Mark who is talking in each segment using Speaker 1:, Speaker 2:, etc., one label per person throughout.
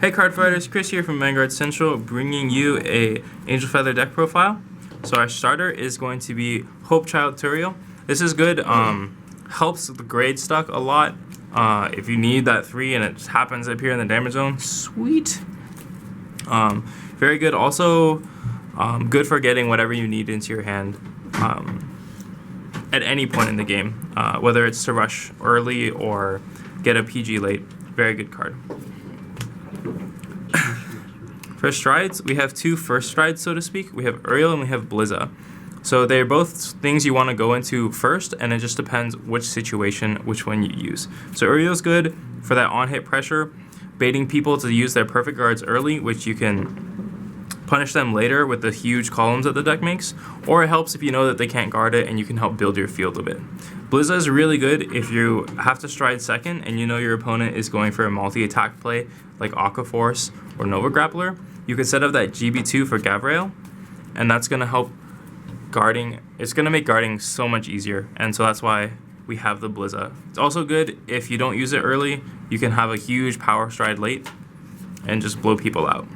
Speaker 1: Hey Cardfighters, Chris here from Vanguard Central, bringing you a Angel Feather deck profile. So our starter is going to be Hope Child Turiel. This is good, helps the grade stuck a lot. If you need that 3 and it just happens to appear in the damage zone, sweet. Very good, also good for getting whatever you need into your hand at any point in the game, whether it's to rush early or get a PG late. Very good card. For strides, we have 2 first strides, so to speak. We have Uriel and we have Blizza. So they're both things you want to go into first, and it just depends which situation, which one you use. So Uriel's good for that on-hit pressure, baiting people to use their perfect guards early, which you can punish them later with the huge columns that the deck makes, or it helps if you know that they can't guard it and you can help build your field a bit. Blizza is really good if you have to stride second and you know your opponent is going for a multi-attack play like Aqua Force or Nova Grappler. You can set up that GB2 for Gavrail, and that's going to help guarding. It's going to make guarding so much easier, and so that's why we have the Blizza. It's also good if you don't use it early, you can have a huge power stride late and just blow people out.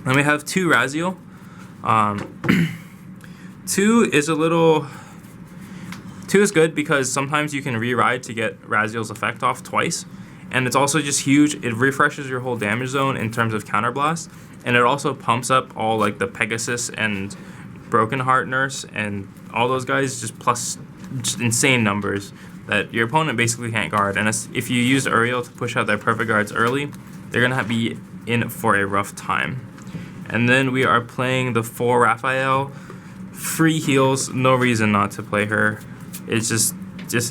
Speaker 1: Then we have 2 Raziel. 2 is good because sometimes you can re-ride to get Raziel's effect off twice, and it's also just huge. It refreshes your whole damage zone in terms of counterblast, and it also pumps up all like the Pegasus and Broken Heart Nurse and all those guys, just insane numbers that your opponent basically can't guard. And if you use Uriel to push out their perfect guards early, they're gonna be in for a rough time. And then we are playing the 4 Raphael. Free heals, no reason not to play her. It's just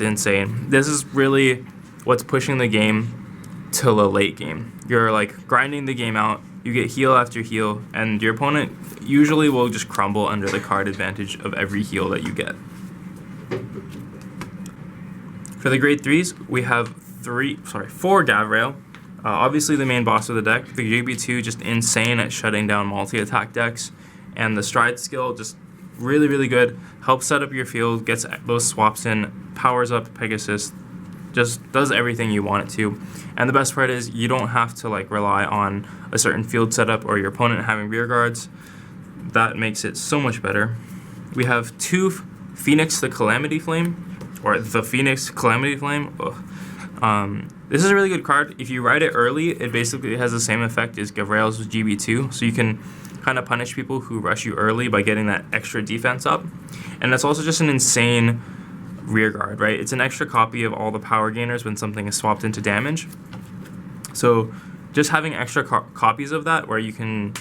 Speaker 1: insane. This is really what's pushing the game to the late game. You're like grinding the game out, you get heal after heal, and your opponent usually will just crumble under the card advantage of every heal that you get. For the grade 3s, we have 4 Gavrail. Obviously the main boss of the deck. The GB2 just insane at shutting down multi-attack decks, and the stride skill just really good. Helps set up your field, gets those swaps in, powers up Pegasus, just does everything you want it to. And the best part is you don't have to like rely on a certain field setup or your opponent having rear guards. That makes it so much better. We have 2 Phoenix the Calamity Flame, or the Phoenix Calamity Flame. This is a really good card. If you ride it early, it basically has the same effect as Gavrail's with GB2, so you can kind of punish people who rush you early by getting that extra defense up. And that's also just an insane rear guard, right? It's an extra copy of all the power gainers when something is swapped into damage. So just having extra copies of that where you can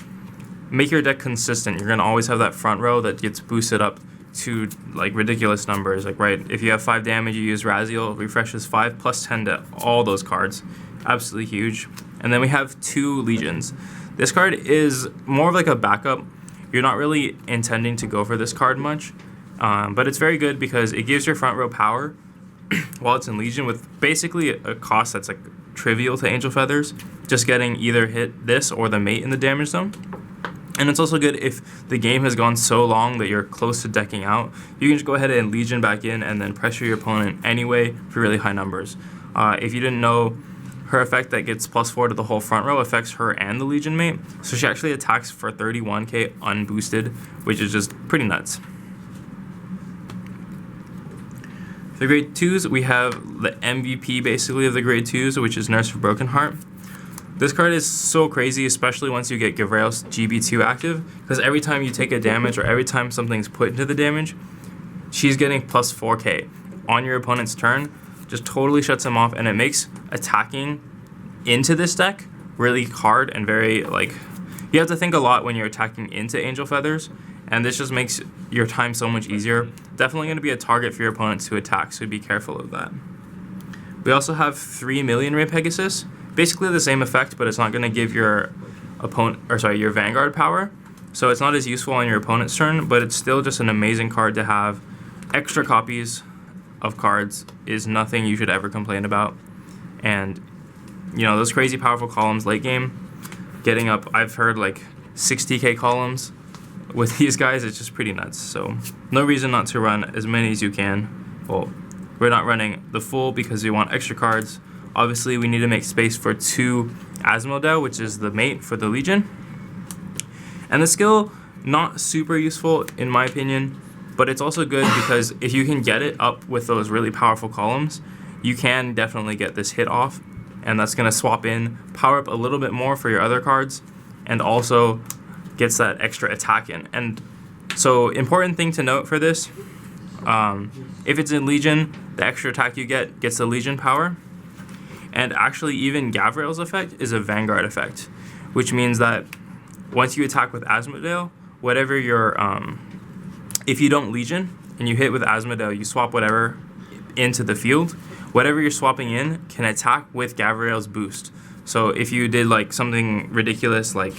Speaker 1: make your deck consistent. You're going to always have that front row that gets boosted up to like ridiculous numbers. Like, right, if you have 5 damage, you use Raziel, refreshes 5 plus 10 to all those cards. Absolutely huge. And then we have 2 Legions. This card is more of like a backup. You're not really intending to go for this card much, but it's very good because it gives your front row power while it's in Legion with basically a cost that's like trivial to Angel Feathers, just getting either hit this or the mate in the damage zone. And it's also good if the game has gone so long that you're close to decking out, you can just go ahead and Legion back in and then pressure your opponent anyway for really high numbers. If you didn't know, her effect that gets +4 to the whole front row affects her and the Legion mate, so she actually attacks for 31k unboosted, which is just pretty nuts. For the grade 2s, we have the MVP basically of the grade 2s, which is Nurse for Broken Heart. This card is so crazy, especially once you get Gavrail's GB2 active, because every time you take a damage or every time something's put into the damage, she's getting +4k on your opponent's turn. Just totally shuts him off, and it makes attacking into this deck really hard and very like, you have to think a lot when you're attacking into Angel Feathers, and this just makes your time so much easier. Definitely going to be a target for your opponent to attack, so be careful of that. We also have 3 Million Ray Pegasus. Basically the same effect, but it's not going to give your your Vanguard power, so it's not as useful on your opponent's turn, but it's still just an amazing card to have. Extra copies of cards is nothing you should ever complain about, and you know, those crazy powerful columns late game, getting up, I've heard like 60k columns with these guys. It's just pretty nuts, so no reason not to run as many as you can. Well, we're not running the full because we want extra cards. Obviously, we need to make space for 2 Asmodee, which is the mate for the Legion. And the skill, not super useful in my opinion, but it's also good because if you can get it up with those really powerful columns, you can definitely get this hit off, and that's going to swap in, power up a little bit more for your other cards, and also gets that extra attack in. And so important thing to note for this, if it's in Legion, the extra attack you get gets the Legion power. And actually even Gavrael's effect is a Vanguard effect, which means that once you attack with Asmodee, whatever your, if you don't Legion and you hit with Asmodee, you swap whatever into the field, whatever you're swapping in can attack with Gavrael's boost. So if you did like something ridiculous, like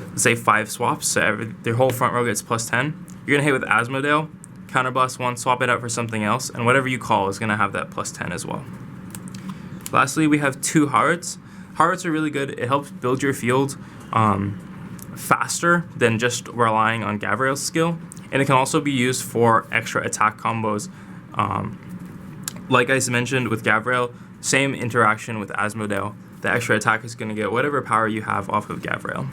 Speaker 1: let's say 5 swaps, so their whole front row gets +10, you're gonna hit with Asmodee, counterblast 1, swap it out for something else, and whatever you call is gonna have that +10 as well. Lastly, we have 2 Hearts. Hearts are really good. It helps build your field faster than just relying on Gavrael's skill, and it can also be used for extra attack combos. Like I mentioned with Gavrael, same interaction with Asmodee. The extra attack is going to get whatever power you have off of Gavrael.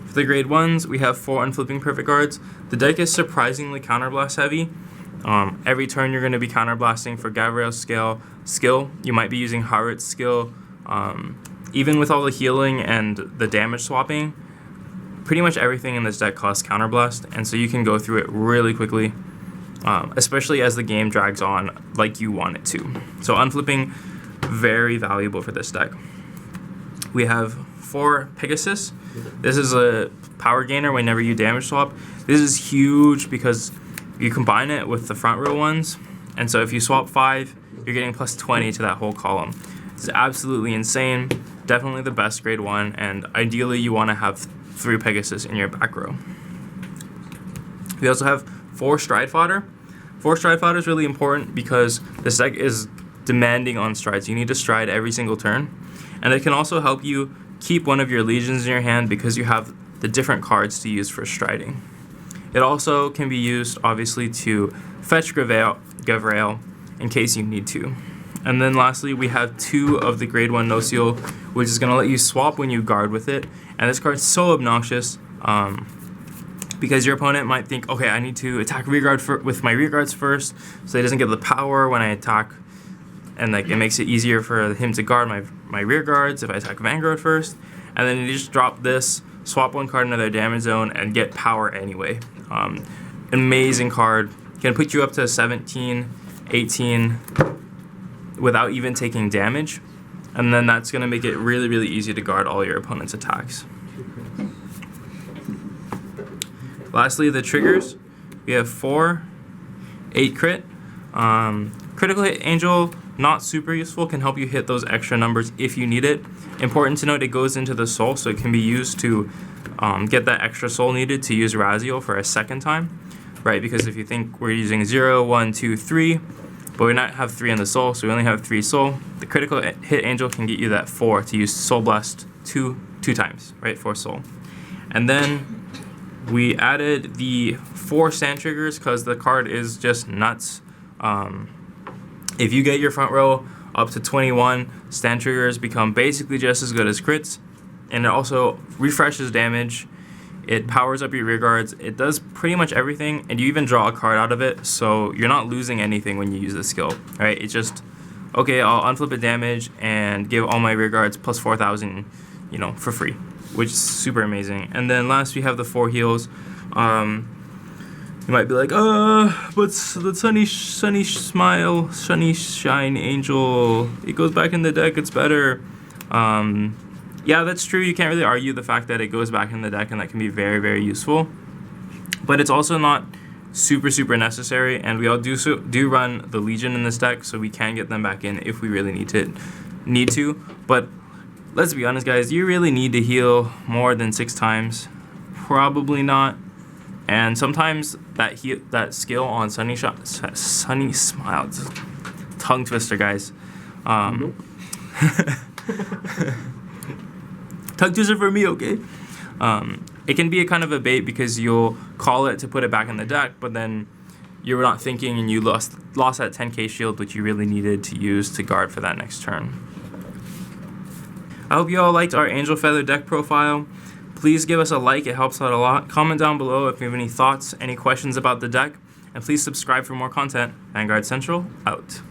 Speaker 1: For the grade 1s, we have 4 Unflipping Perfect Guards. The deck is surprisingly counterblast heavy. Every turn you're going to be counterblasting for Gavrael's skill. You might be using Harut's skill. Even with all the healing and the damage swapping, pretty much everything in this deck costs counterblast, and so you can go through it really quickly, especially as the game drags on like you want it to. So unflipping, very valuable for this deck. We have 4 Pegasus. This is a power gainer whenever you damage swap. This is huge because you combine it with the front row ones, and so if you swap 5, you're getting +20 to that whole column. It's absolutely insane. Definitely the best grade 1, and ideally you want to have 3 Pegasus in your back row. We also have 4 Stride Fodder. 4 Stride Fodder is really important because this deck is demanding on strides. You need to stride every single turn, and it can also help you keep one of your legions in your hand because you have the different cards to use for striding. It also can be used obviously to fetch Gavrael in case you need to. And then lastly, we have 2 of the grade 1 No Seal, which is going to let you swap when you guard with it. And this card's so obnoxious because your opponent might think, okay, I need to attack rearguard with my rearguards first so he doesn't get the power when I attack. And like it makes it easier for him to guard my rearguards if I attack Vanguard first. And then you just drop this, swap 1 card into their damage zone, and get power anyway. Amazing card. Can put you up to 17, 18 without even taking damage. And then that's going to make it really, really easy to guard all your opponent's attacks. Lastly, the triggers. We have 4, 8 crit. Critical Hit Angel, not super useful, can help you hit those extra numbers if you need it. Important to note, it goes into the soul, so it can be used to get that extra soul needed to use Raziel for a second time, right? Because if you think we're using 0, 1, 2, 3, but we not have 3 in the soul, so we only have 3 soul, the Critical Hit Angel can get you that 4 to use Soul Blast two times, right? 4 soul. And then we added the 4 stand triggers because the card is just nuts. If you get your front row up to 21, stand triggers become basically just as good as crits, and it also refreshes damage. It powers up your rear guards. It does pretty much everything, and you even draw a card out of it, so you're not losing anything when you use this skill, right? It's just, okay, I'll unflip a damage and give all my rear guards plus 4,000, for free, which is super amazing. And then last we have the 4 heals. You might be like, but the sunny smile, sunny shine angel, it goes back in the deck, it's better. Yeah, that's true. You can't really argue the fact that it goes back in the deck, and that can be very, very useful. But it's also not super, super necessary, and we all do run the Legion in this deck, so we can get them back in if we really need to. But let's be honest, guys, you really need to heal more than 6 times? Probably not. And sometimes that skill on Sunny Smile, tongue twister, guys. Tongue twister for me, okay? It can be a kind of a bait because you'll call it to put it back in the deck, but then you were not thinking and you lost that 10k shield, which you really needed to use to guard for that next turn. I hope you all liked our Angel Feather deck profile. Please give us a like, it helps out a lot. Comment down below if you have any thoughts, any questions about the deck, and please subscribe for more content. Vanguard Central, out.